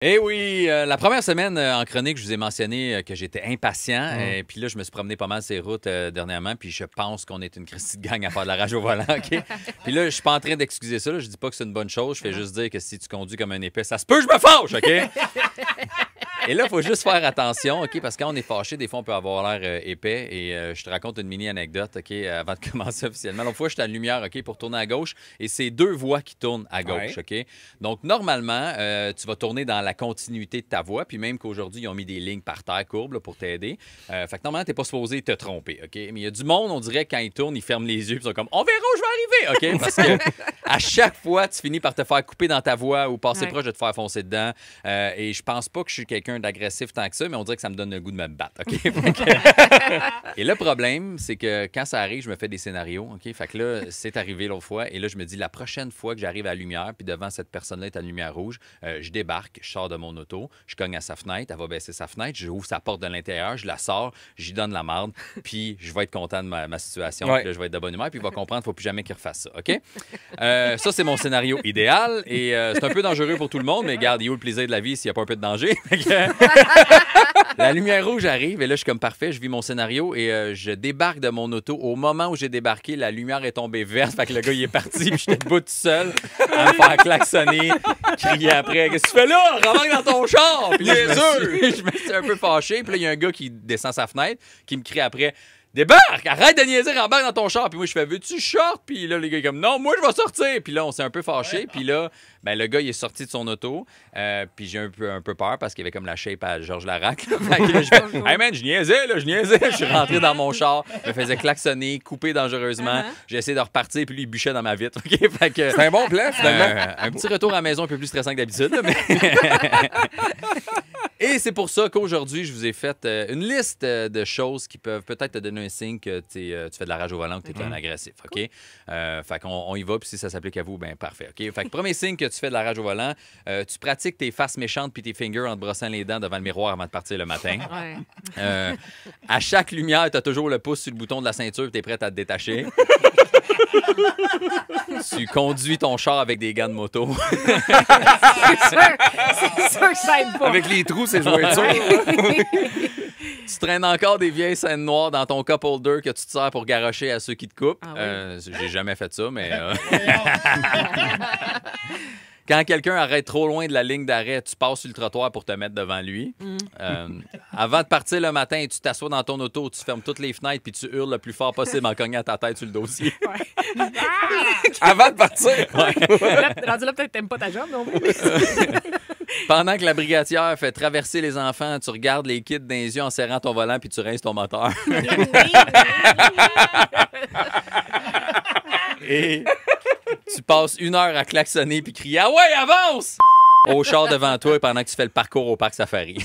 Eh oui, la première semaine en chronique, je vous ai mentionné que j'étais impatient. Et puis là, je me suis promené pas mal ces routes dernièrement. Puis je pense qu'on est une Christie de gang à faire de la rage au volant. OK? Puis là, je suis pas en train d'excuser ça. Là. Je dis pas que c'est une bonne chose. Je fais juste dire que si tu conduis comme un épais, ça se peut, je me fâche. OK? Et là, il faut juste faire attention, OK? Parce que quand on est fâché, des fois, on peut avoir l'air épais. Et je te raconte une mini-anecdote, OK? Avant de commencer officiellement. L'autre fois, j'étais à la lumière, OK? Pour tourner à gauche. Et c'est deux voies qui tournent à gauche, OK? Donc, normalement, tu vas tourner dans la continuité de ta voie. Puis même qu'aujourd'hui, ils ont mis des lignes par terre courbes là, pour t'aider. Fait que normalement, tu n'es pas supposé te tromper, OK? Mais il y a du monde, on dirait, quand ils tournent, ils ferment les yeux. Puis ils sont comme, on verra où je vais arriver, OK? Parce que à chaque fois, tu finis par te faire couper dans ta voie ou passer proche de te faire foncer dedans. Et je pense pas que je suis quelqu'un d'agressif tant que ça, mais on dirait que ça me donne le goût de me battre, OK? Et le problème, c'est que quand ça arrive, je me fais des scénarios, OK? Fait que là, c'est arrivé l'autre fois. Et là, je me dis, la prochaine fois que j'arrive à la lumière, puis devant cette personne-là est à la lumière rouge, je débarque, je sors de mon auto, je cogne à sa fenêtre, elle va baisser sa fenêtre, j'ouvre sa porte de l'intérieur, je la sors, j'y donne la marde, puis je vais être content de ma situation, puis là, je vais être de bonne humeur, puis il va comprendre qu'il ne faut plus jamais qu'il refasse ça, OK? Ça, c'est mon scénario idéal, et c'est un peu dangereux pour tout le monde, mais regarde, il y a où le plaisir de la vie s'il n'y a pas un peu de danger? La lumière rouge arrive, et là, je suis comme parfait, je vis mon scénario, et je débarque de mon auto. Au moment où j'ai débarqué, la lumière est tombée verte, fait que le gars, il est parti, puis j'étais debout tout seul, à me faire klaxonner, crier après, qu'est-ce que tu fais là? Rembarque dans ton char! Puis là, je me suis un peu fâché. Puis là, il y a un gars qui descend sa fenêtre, qui me crie après, débarque! Arrête de niaiser, rembarque dans ton char! Puis moi, je fais, veux-tu short? Puis là, les gars, comme, non, moi, je vais sortir! Puis là, on s'est un peu fâché. Puis là, ben, le gars, il est sorti de son auto. Puis j'ai un peu peur parce qu'il avait comme la shape à Georges Larac. Fait que là, je fais, hey man, je niaisais, là, je niaisais. Je suis rentré dans mon char, je me faisais klaxonner, couper dangereusement. J'ai essayé de repartir, puis lui, il bûchait dans ma vitre. Okay? Fait que, c'est un bon plan, finalement. Un petit retour à la maison un peu plus stressant que d'habitude. Mais... Et c'est pour ça qu'aujourd'hui, je vous ai fait une liste de choses qui peuvent peut-être te donner un signe que tu fais de la rage au volant, que tu es un agressif. OK? Fait qu'on y va, puis si ça s'applique à vous, ben parfait. OK? Fait que premier signe que tu fais de la rage au volant, tu pratiques tes faces méchantes puis tes fingers en te brossant les dents devant le miroir avant de partir le matin. À chaque lumière, tu as toujours le pouce sur le bouton de la ceinture et tu es prête à te détacher. Tu conduis ton char avec des gants de moto. C'est sûr que ça aide pas. Avec les trous, c'est jointure. Tu traînes encore des vieilles scènes noires dans ton cup holder que tu te sers pour garrocher à ceux qui te coupent. J'ai jamais fait ça, mais... Quand quelqu'un arrête trop loin de la ligne d'arrêt, tu passes sur le trottoir pour te mettre devant lui. Avant de partir le matin, tu t'assois dans ton auto, tu fermes toutes les fenêtres puis tu hurles le plus fort possible en cognant ta tête sur le dossier. Avant de partir? Rendu là, peut-être t'aimes pas ta job non plus. Pendant que la brigadière fait traverser les enfants, tu regardes les kids dans les yeux en serrant ton volant puis tu rinces ton moteur. Et tu passes 1 heure à klaxonner puis crier « Ah ouais, avance! » au char devant toi pendant que tu fais le parcours au parc Safari.